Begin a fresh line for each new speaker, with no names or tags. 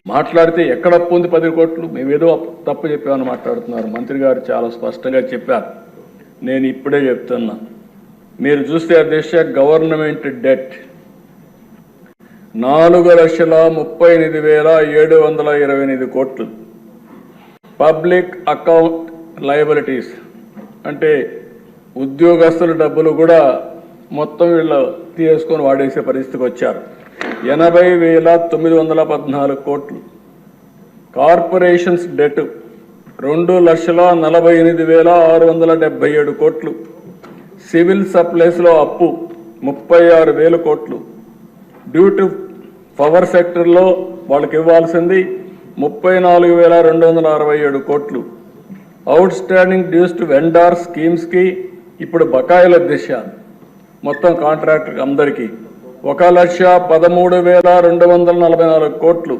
మాట్లాడితే ఎక్కడ అప్పు ఉంది 10 కోట్లు, మేమేదో తప్పు చెప్పామని మాట్లాడుతున్నారు. మంత్రి గారు చాలా స్పష్టంగా చెప్పారు. నేను ఇప్పుడే చెప్తున్నా, మీరు చూస్తే అధ్యక్ష గవర్నమెంట్ డెట్ 4,38,728 కోట్లు. పబ్లిక్ అకౌంట్ లయబిలిటీస్ అంటే ఉద్యోగస్తుల డబ్బులు కూడా మొత్తం వీళ్ళు తీసుకొని వాడేసే పరిస్థితికి వచ్చారు. 80,914 కోట్లు. కార్పొరేషన్స్ డెట్ 2,48,677 కోట్లు. సివిల్ సప్లైస్లో అప్పు 36,000 కోట్లు. డ్యూ టు పవర్ సెక్టర్లో వాళ్ళకి ఇవ్వాల్సింది 34,267 కోట్లు. Outstanding dues to vendor స్కీమ్స్కి ఇప్పుడు బకాయిల దిశ మొత్తం కాంట్రాక్టర్ అందరికీ 1,13,244 కోట్లు.